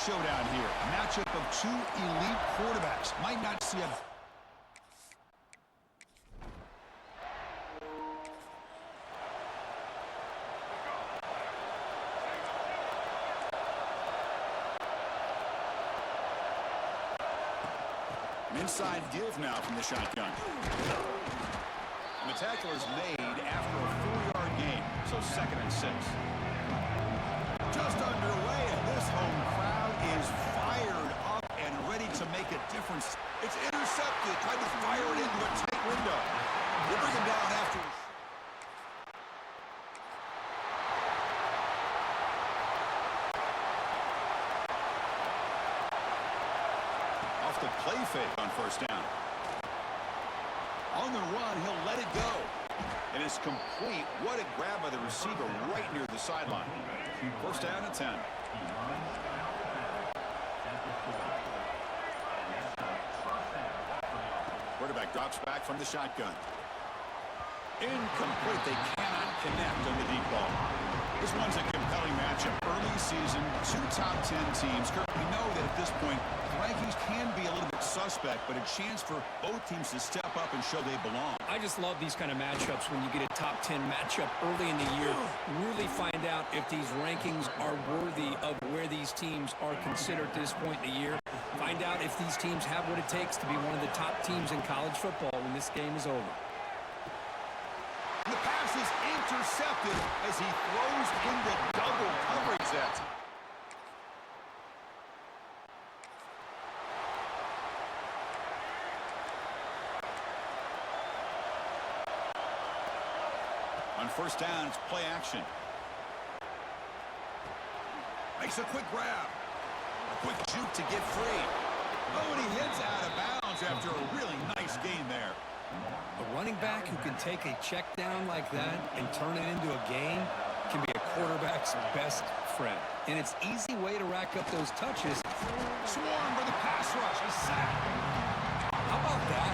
showdown here. A matchup of two elite quarterbacks. Might not see a... Inside give now from the shotgun. And the tackle is made after a 4-yard gain, so 2nd and 6. Just underway, and this home crowd is fired up and ready to make a difference. It's intercepted, tried to fire it into a tight window. We'll bring him down after. Off the play fake on 1st down. On the run, he'll let it go. And it's complete. What a grab by the receiver right near the sideline. 1st down and 10. Quarterback drops back from the shotgun. Incomplete. They cannot connect on the deep ball. This one's a compelling matchup. Early season, 2 top 10 teams. Kirk, we know that at this point, the rankings can be a little bit suspect, but a chance for both teams to step up and show they belong. I just love these kind of matchups when you get a top 10 matchup early in the year. Really find out if these rankings are worthy of where these teams are considered at this point in the year. Find out if these teams have what it takes to be one of the top teams in college football when this game is over. The pass is intercepted as he throws into double coverage that time. On 1st down, it's play action. Makes a quick grab. A quick juke to get free. Oh, and he hits out of bounds after a really nice gain there. A running back who can take a check down like that and turn it into a gain can be a quarterback's best friend. And it's an easy way to rack up those touches. Swarm for the pass rush. A sack. How about that?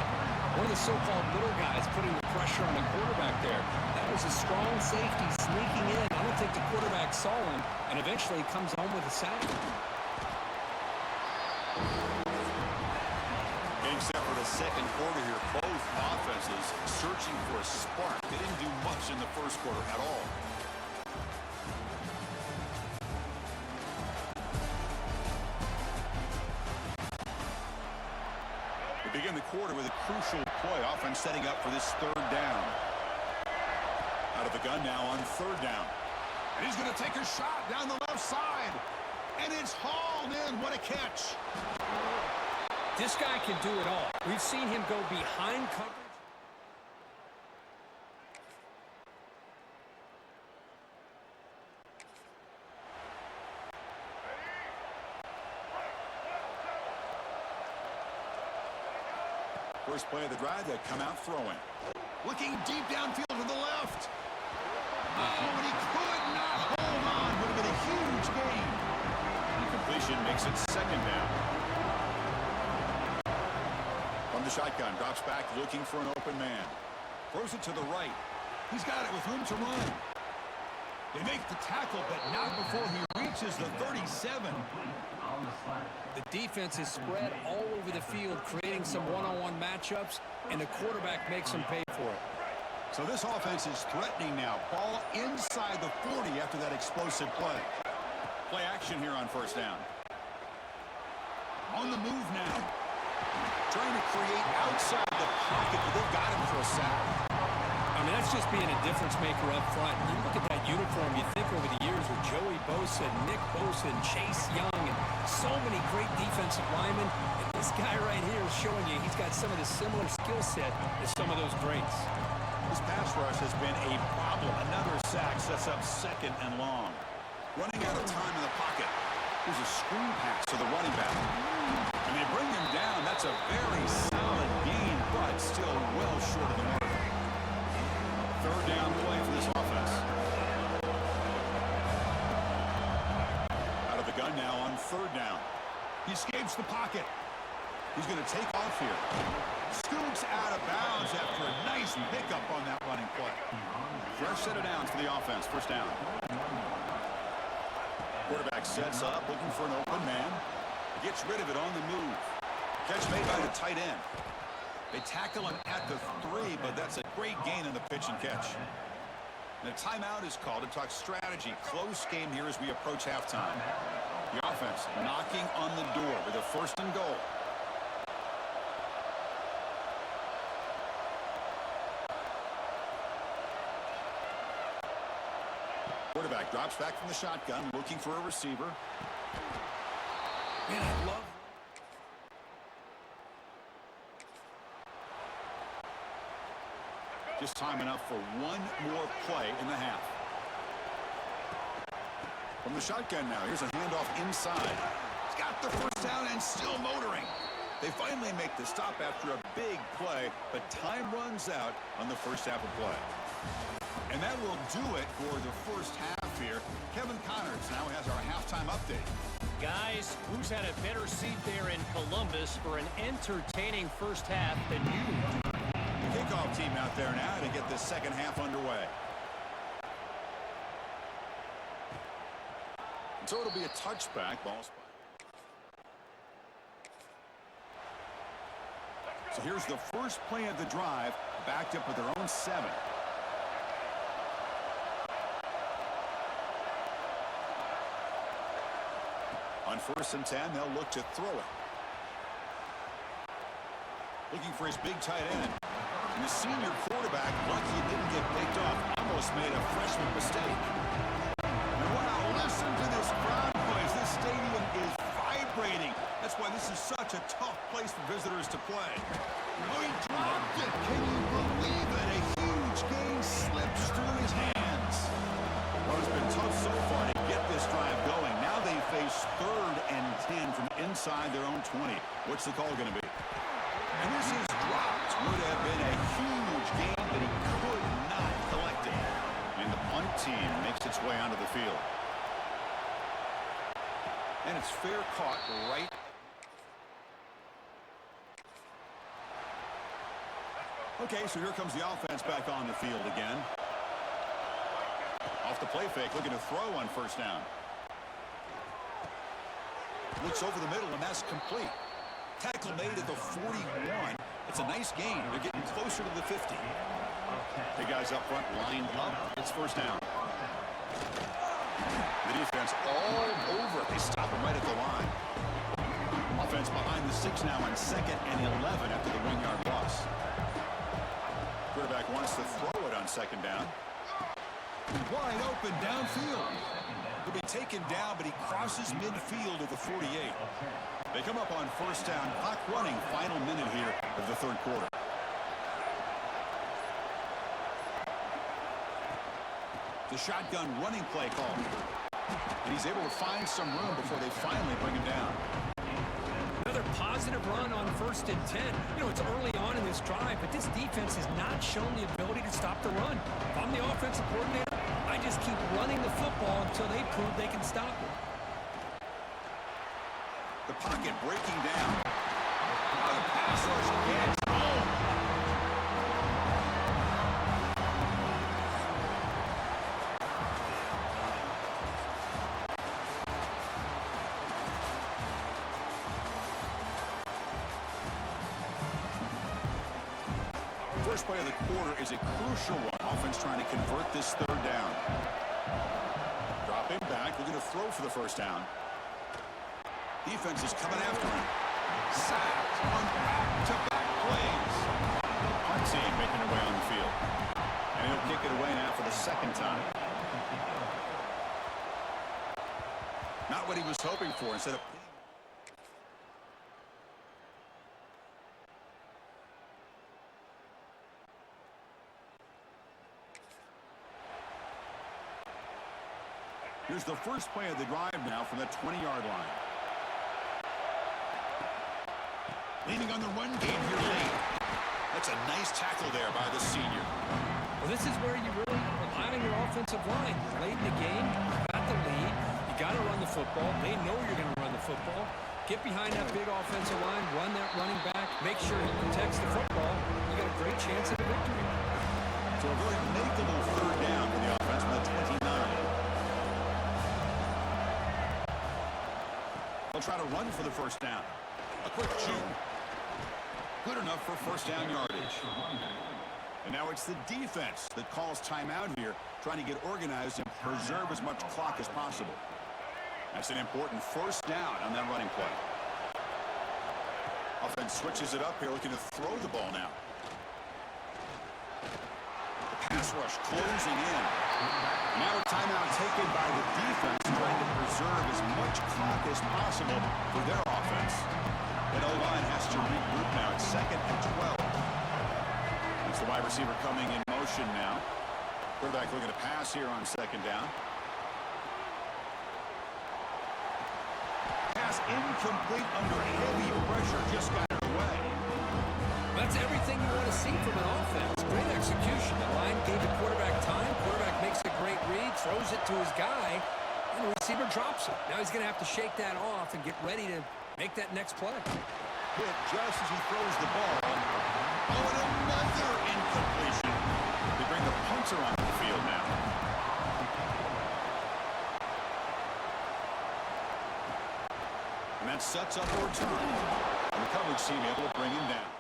One of the so-called little guys putting the pressure on the quarterback there. That was a strong safety sneaking in. I don't think the quarterback saw him, and eventually comes home with a sack. Getting set for the 2nd quarter here. Both offenses searching for a spark. They didn't do much in the 1st quarter at all. We begin the quarter with a crucial play. Offense setting up for this 3rd down. Out of the gun now on 3rd down. And he's going to take a shot down the left side. And it's hauled in. What a catch. This guy can do it all. We've seen him go behind coverage. First play of the drive, they come out throwing. Looking deep downfield to the left. Oh, and he could not hold on. Would have been a huge gain. Incompletion makes it 2nd down. From the shotgun, drops back looking for an open man. Throws it to the right. He's got it with room to run. They make the tackle, but not before he reaches the 37. The defense is spread all over the field, creating some one-on-one matchups, and the quarterback makes them pay for it. So this offense is threatening now. Ball inside the 40 after that explosive play. Play action here on 1st down. On the move now. Trying to create outside the pocket, but they've got him for a sack. I mean, that's just being a difference maker up front. You look at that uniform, you think over the years with Joey Bosa, Nick Bosa, and Chase Young, and so many great defensive linemen. And this guy right here is showing you he's got some of the similar skill set as some of those greats. This pass rush has been a problem. Another sack sets up 2nd and long. Running out of time in the pocket. Here's a screen pass to the running back. And they bring him down. That's a very solid gain, but still well short of the mark. 3rd down play for this offense. Out of the gun now on 3rd down. He escapes the pocket. He's going to take off here. Scoops out of bounds after a nice pickup on that running play. Fresh set of downs for the offense. 1st down. Quarterback sets up, looking for an open man. Gets rid of it on the move. Catch made by the tight end. They tackle him at the 3, but that's a great gain in the pitch and catch. And a timeout is called to talk strategy. Close game here as we approach halftime. The offense knocking on the door with a 1st and goal. Quarterback drops back from the shotgun, looking for a receiver. Man, I love... Just time enough for one more play in the half. From the shotgun now, here's a handoff inside. He's got the 1st down and still motoring. They finally make the stop after a big play, but time runs out on the 1st half of play. And that will do it for the 1st half here. Kevin Connors now has our halftime update. Guys, who's had a better seat there in Columbus for an entertaining 1st half than you? The kickoff team out there now to get this 2nd half underway. So it'll be a touchback. Ball spot. So here's the first play of the drive, backed up with their own 7. On 1st and 10, they'll look to throw it. Looking for his big tight end. And the senior quarterback, lucky he didn't get picked off, almost made a freshman mistake. And wow, listen to this crowd noise. This stadium is vibrating. That's why this is such a tough place for visitors to play. Oh, he dropped it. Can you believe it? A huge gain slips through his hands. Well, it's been tough so far to get this drive going. Now they face 3rd and 10 from inside their own 20. What's the call going to be? And this is dropped. Would have been a huge gain, but he could not collect it. And the punt team makes its way onto the field. And it's fair caught right. Okay, so here comes the offense back on the field again. Off the play fake, looking to throw on 1st down. Looks over the middle, and that's complete. Tackle made at the 41. It's a nice gain. They're getting closer to the 50. The guys up front lined up. It's 1st down. The defense all over. They stop him right at the line. Offense behind the 6 now on 2nd and 11 after the 1-yard loss. Quarterback wants to throw it on 2nd down. Wide open downfield. He'll be taken down, but he crosses midfield at the 48. They come up on 1st down. Clock running. Final minute here of the 3rd quarter. The shotgun running play call. And he's able to find some room before they finally bring him down. Another positive run on 1st and 10. You know, it's early on in this drive, but this defense has not shown the ability to stop the run. If I'm the offensive coordinator, I just keep running the football until they prove they can stop it. The pocket breaking down. The pass rush gets home. First play of the quarter is a crucial one. Offense trying to convert this 3rd down. Dropping back, looking to throw for the 1st down. Defense is coming after him. Sacked on back-to-back plays. Punt team making their way on the field. And he'll kick it away now for the 2nd time. Not what he was hoping for. Instead of... Here's the first play of the drive now from the 20-yard line. Leaning on the run game here late. That's a nice tackle there by the senior. Well, this is where you really rely on your offensive line. Late in the game, you got the lead. You got to run the football. They know you're going to run the football. Get behind that big offensive line, run that running back, make sure he protects the football. You got a great chance at a victory. So a very makeable 3rd down for the offense with a 29. try to run for the first down. A quick juke. Good enough for first down yardage. And now it's the defense that calls timeout here, trying to get organized and preserve as much clock as possible. That's an important first down on that running play. Offense switches it up here, looking to throw the ball now. Pass rush closing in. Now a timeout taken by the defense, trying to preserve as much clock as possible for their offense. And O-line has to regroup now. It's 2nd and 12. It's the wide receiver coming in motion now. Quarterback looking to pass here on 2nd down. Pass incomplete under heavy pressure. Just got it away. That's everything you want to see from an offense. Great execution. The line gave the quarterback time. Quarterback makes a great read, throws it to his guy, and the receiver drops it. Now he's going to have to shake that off and get ready to make that next play. Hit just as he throws the ball. Oh, and another incompletion. They bring the punter onto the field now. And that sets up a return. And the coverage team able to bring him down.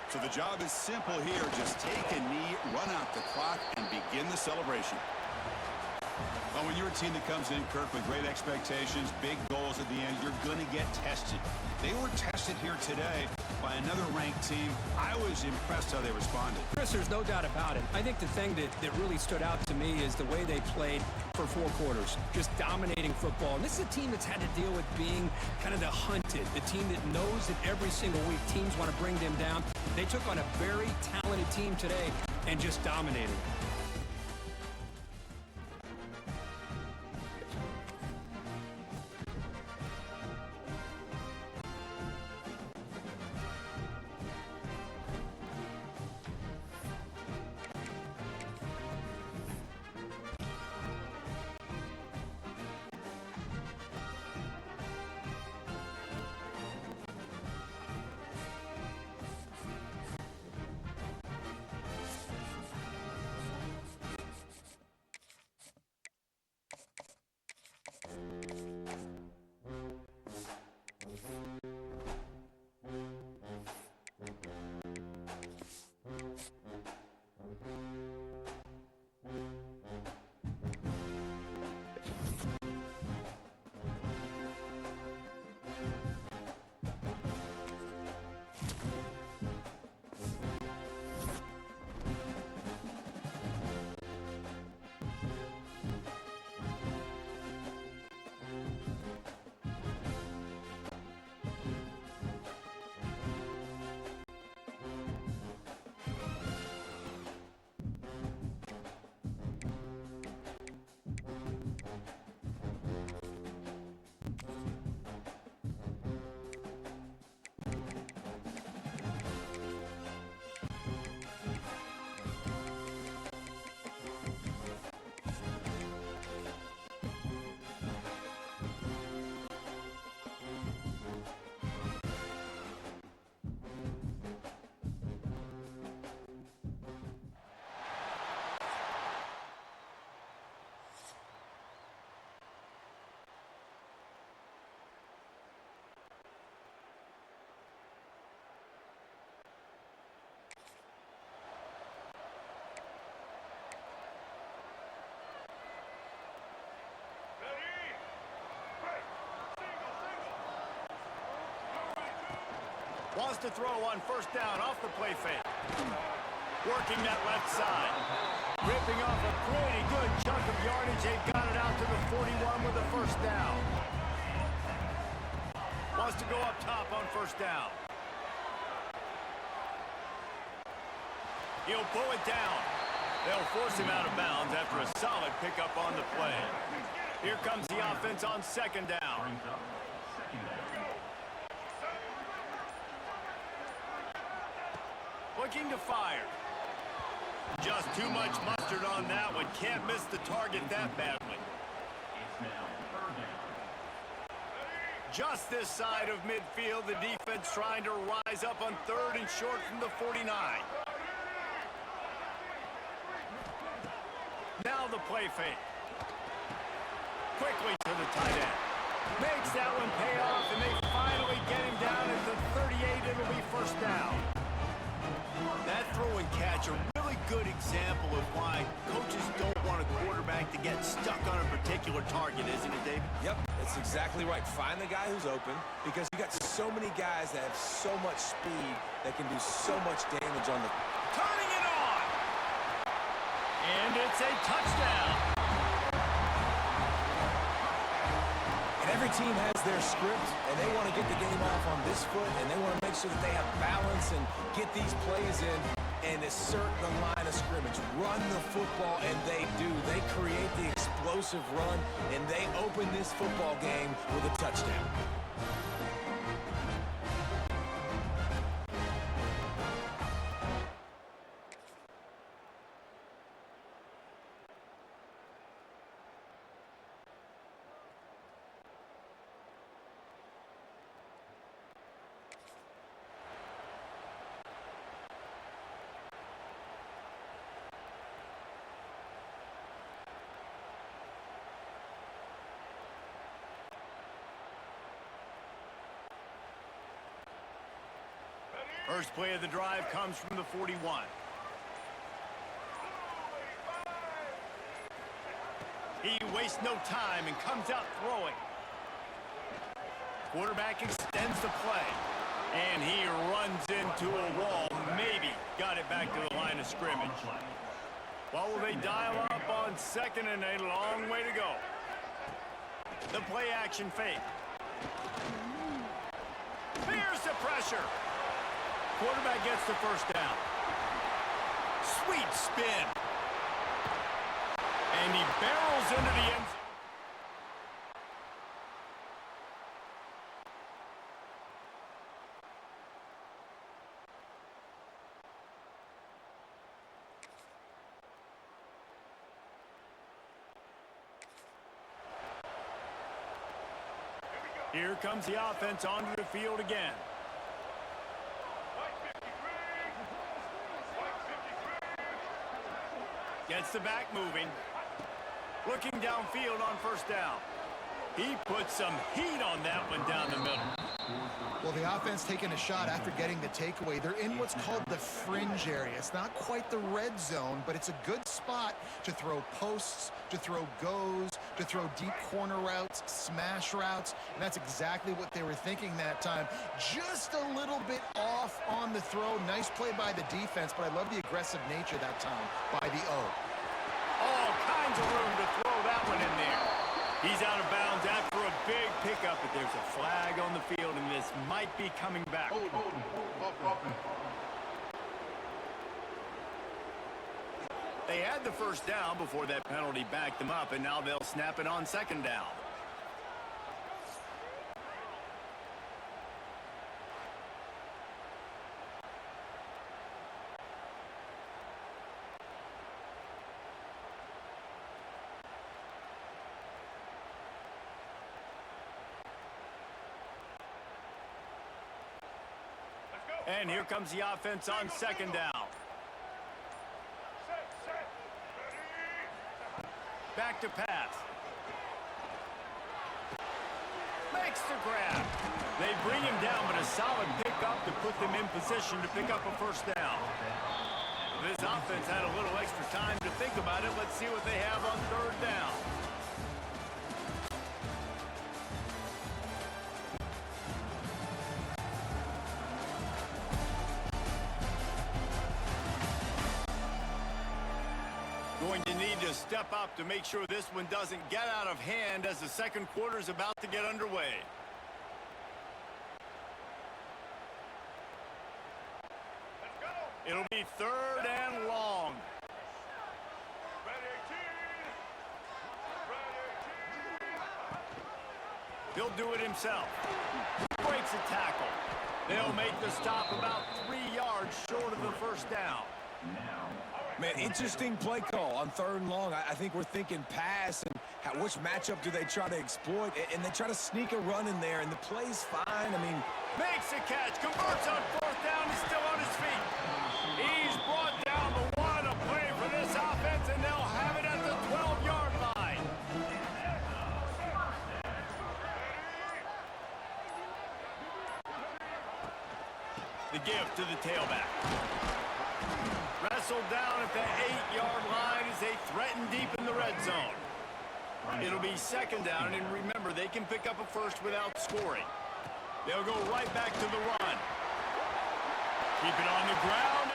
So the job is simple here. Just take a knee, run out the clock, and begin the celebration. Well, when you're a team that comes in, Kirk, with great expectations, big goals at the end, you're going to get tested. They were tested here today by another ranked team. I was impressed how they responded. Chris, there's no doubt about it. I think the thing that really stood out to me is the way they played for 4 quarters, just dominating football. And this is a team that's had to deal with being kind of the hunted, the team that knows that every single week teams want to bring them down. They took on a very talented team today and just dominated. Wants to throw on first down off the play fake. Working that left side. Ripping off a pretty good chunk of yardage. They've got it out to the 41 with a first down. Wants to go up top on first down. He'll pull it down. They'll force him out of bounds after a solid pickup on the play. Here comes the offense on second down. Looking to fire. Just too much mustard on that one. Can't miss the target that badly. Just this side of midfield, the defense trying to rise up on 3rd and short from the 49. Now the play fake. quickly to the tight end. Makes that one pay off, and they finally get him down at the 38. It'll be first down. That throw and catch, a really good example of why coaches don't want a quarterback to get stuck on a particular target, isn't it, David? Yep, that's exactly right. Find the guy who's open, because you got so many guys that have so much speed that can do so much damage on the... Turning it on! And it's a touchdown. And every team has their script, and they want to get the game off on this foot, and they want to make sure that they have balance and get these plays in and assert the line of scrimmage. Run the football, and they do. They create the explosive run, and they open this football game with a touchdown. First play of the drive comes from the 41. He wastes no time and comes out throwing. Quarterback extends the play, and he runs into a wall. Maybe got it back to the line of scrimmage. Well, will they dial up on second and a long way to go? The play action fake. Here's the pressure. Quarterback gets the first down. Sweet spin. And he barrels into the end zone. Here comes the offense onto the field again. Gets the back moving. Looking downfield on first down. He put some heat on that one down the middle. Well, the offense taking a shot after getting the takeaway. They're in what's called the fringe area. It's not quite the red zone, but it's a good spot to throw posts, to throw goes, to throw deep corner routes, smash routes, and that's exactly what they were thinking that time. Just a little bit off on the throw. Nice play by the defense, but I love the aggressive nature that time by the O. All kinds of room to throw that one in there. He's out of bounds after a big pickup, but there's a flag on the field, and this might be coming back. They had the first down before that penalty backed them up, and now they'll snap it on second down. And here comes the offense on second down. Back to pass. Makes the grab. They bring him down, but a solid pickup to put them in position to pick up a first down. This offense had a little extra time to think about it. Let's see what they have on third down. Going to need to step up to make sure this one doesn't get out of hand as the second quarter is about to get underway. It'll be third and long. He'll do it himself. Breaks a tackle. They'll make the stop about 3 yards short of the first down. Man, interesting play call on third and long. I think we're thinking pass, and which matchup do they try to exploit? And they try to sneak a run in there, and the play's fine. I mean, makes the catch, converts on fourth down, he's still on his feet. He's brought down the one to play for this offense, and they'll have it at the 12-yard line. The give to the tailback. Wrestled down at the 8-yard line as they threaten deep in the red zone. It'll be second down, and remember, they can pick up a first without scoring. They'll go right back to the run. Keep it on the ground.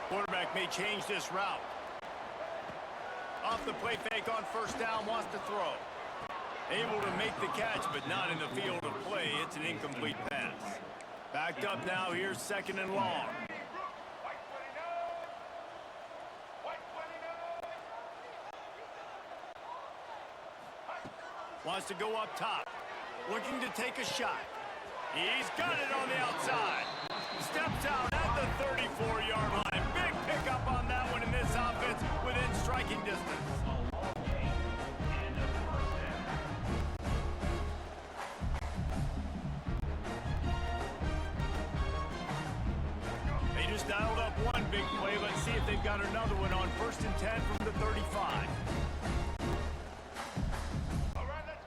Quarterback may change this route. Off the play fake on first down, wants to throw. Able to make the catch, but not in the field of play. It's an incomplete pass. Backed up now, here's second and long. Wants to go up top. Looking to take a shot. He's got it on the outside. Steps out at the 34-yard line. Big pickup on that one in this offense within striking distance. They just dialed up one big play. Let's see if they've got another one on 1st and 10 from the 35.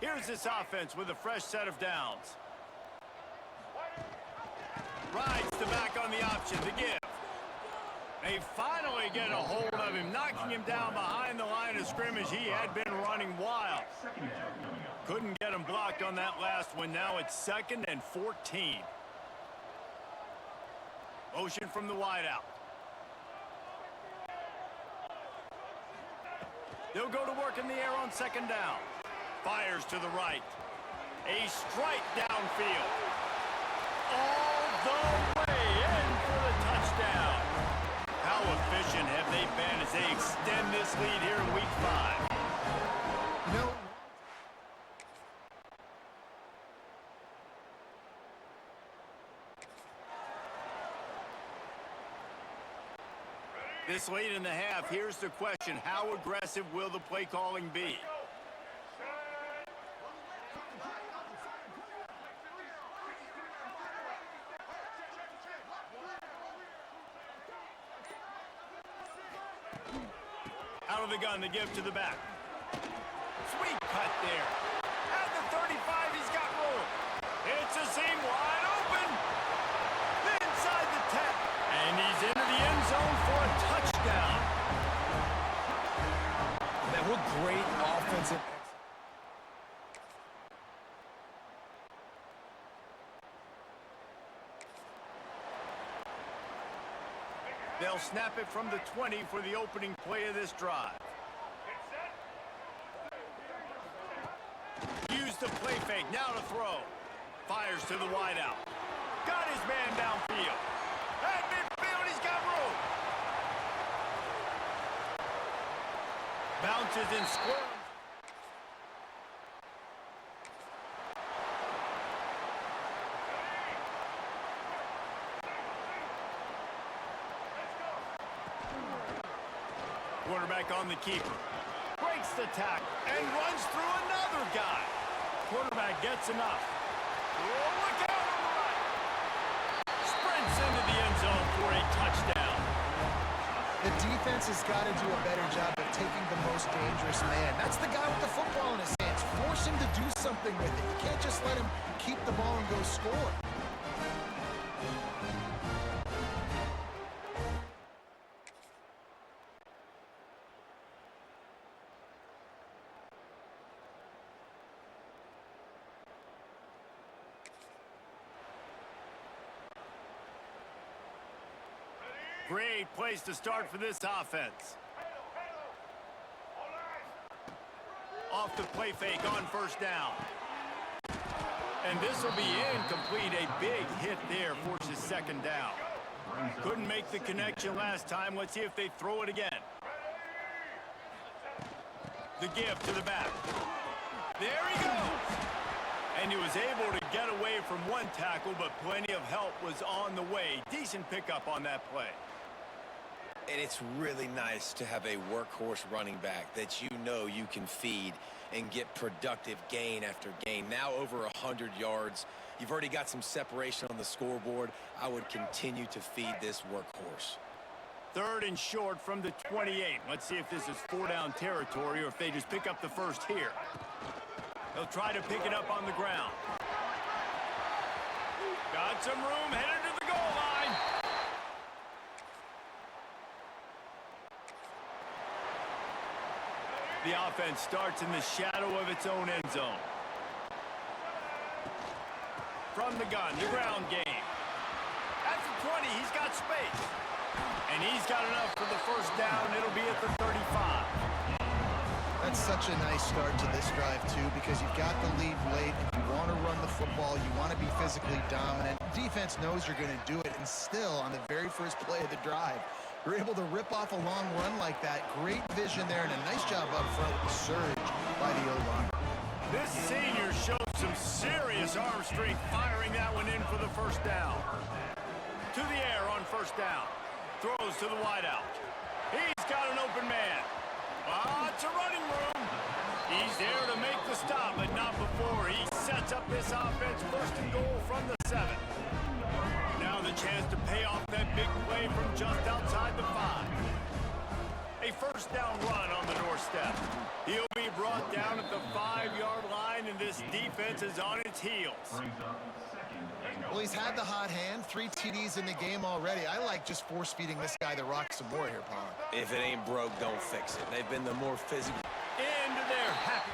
Here's this offense with a fresh set of downs. Rides the back on the option to give. They finally get a hold of him, knocking him down behind the line of scrimmage. He had been running wild. Couldn't get him blocked on that last one. Now it's 2nd and 14. Motion from the wideout. They'll go to work in the air on 2nd down. Fires to the right. A strike downfield. All the way in for the touchdown. How efficient have they been as they extend this lead here in week 5? No. This late in the half, here's the question. How aggressive will the play calling be? Out of the gun, the give to the back. Sweet cut there. At the 35, he's got room. It's a seam wide open. Inside the 10. And he's into the end zone for a touchdown. Man, what great offensive... They'll snap it from the 20 for the opening play of this drive. Use the play fake, now to throw. Fires to the wideout. Got his man downfield. At midfield, he's got room. Bounces and squirms. Quarterback on the keeper. Breaks the tackle and runs through another guy. Quarterback gets enough. Oh, look out on the right. Sprints into the end zone for a touchdown. The defense has got to do a better job of taking the most dangerous man. That's the guy with the football in his hands. Force him to do something with it. You can't just let him keep the ball and go score. Great place to start for this offense. Off the play fake on 1st down. And this will be incomplete. A big hit there forces 2nd down. Couldn't make the connection last time. Let's see if they throw it again. The give to the back. There he goes. And he was able to get away from one tackle, but plenty of help was on the way. Decent pickup on that play. And it's really nice to have a workhorse running back that you know you can feed and get productive gain after gain. Now over 100 yards. You've already got some separation on the scoreboard. I would continue to feed this workhorse. 3rd and short from the 28. Let's see if this is 4-down territory or if they just pick up the first here. They'll try to pick it up on the ground. Got some room, headed to the goal line. The offense starts in the shadow of its own end zone. From the gun, the ground game. At the 20, he's got space. And he's got enough for the first down. It'll be at the 35. That's such a nice start to this drive, too, because you've got the lead late. If you want to run the football, you want to be physically dominant. Defense knows you're going to do it, and still, on the very first play of the drive, you're able to rip off a long run like that. Great vision there, and a nice job up front with the surge by the O-line. This senior showed some serious arm strength firing that one in for the first down. To the air on first down. Throws to the wideout. He's got an open man. Lots of running room. He's there to make the stop, but not before. He sets up this offense 1st and goal from the 7. Now the chance to pay off that big play from just outside the 5. A first down run on the doorstep. He'll be brought down at the 5-yard line, and this defense is on its heels. Well, he's had the hot hand, 3 TDs in the game already. I like just force-feeding this guy the rock some more here, Paul. If it ain't broke, don't fix it. They've been the more physical. Into their happy.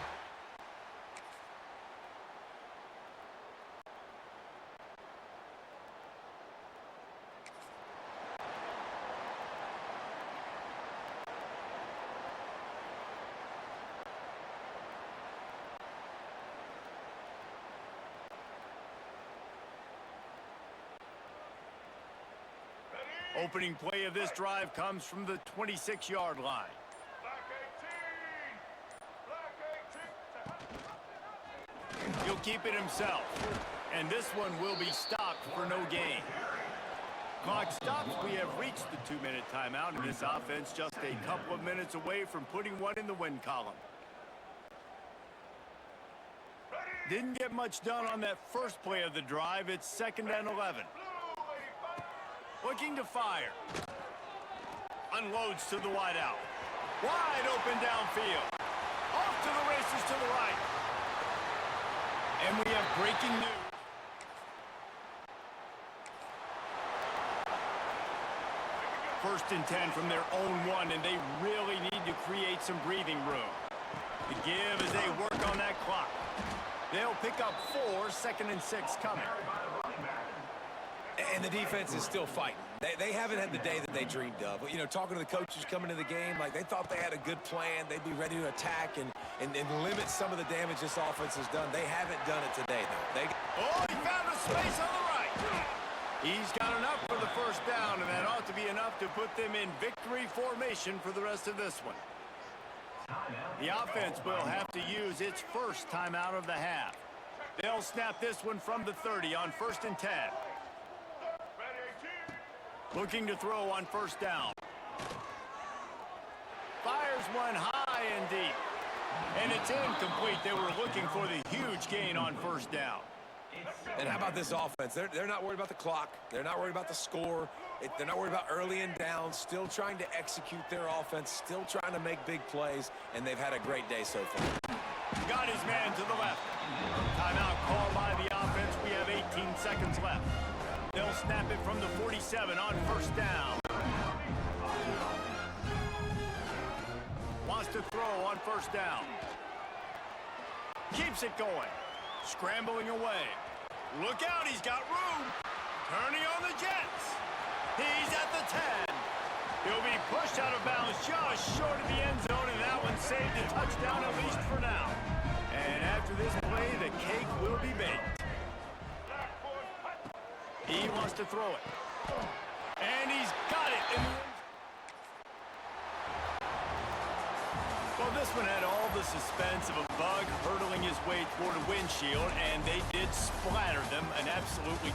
Opening play of this drive comes from the 26-yard line. He'll keep it himself. And this one will be stopped for no gain. Clock stops. We have reached the 2-minute timeout, and this offense just a couple of minutes away from putting one in the win column. Didn't get much done on that first play of the drive. It's 2nd and 11. Looking to fire. Unloads to the wideout. Wide open downfield. Off to the races to the right. And we have breaking news. First and 10 from their own 1, and they really need to create some breathing room. The give as they work on that clock. They'll pick up 4, 2nd and 6 coming. And the defense is still fighting. They haven't had the day that they dreamed of. You know, talking to the coaches coming to the game, like they thought they had a good plan. They'd be ready to attack and limit some of the damage this offense has done. They haven't done it today, though. Oh, he found a space on the right. He's got enough for the first down, and that ought to be enough to put them in victory formation for the rest of this one. The offense will have to use its first timeout of the half. They'll snap this one from the 30 on 1st and 10. Looking to throw on first down. Fires one high and deep. And it's incomplete. They were looking for the huge gain on first down. And how about this offense? They're not worried about the clock. They're not worried about the score. They're not worried about early and down. Still trying to execute their offense. Still trying to make big plays. And they've had a great day so far. Got his man to the left. Timeout called by the offense. We have 18 seconds left. They'll snap it from the 47 on first down. Wants to throw on first down. Keeps it going. Scrambling away. Look out, he's got room. Turning on the Jets. He's at the 10. He'll be pushed out of bounds just short of the end zone, and that one saved a touchdown at least for now. And after this play, the cake will be baked. He wants to throw it. And he's got it. Well, this one had all the suspense of a bug hurtling his way toward a windshield, and they did splatter them an absolutely...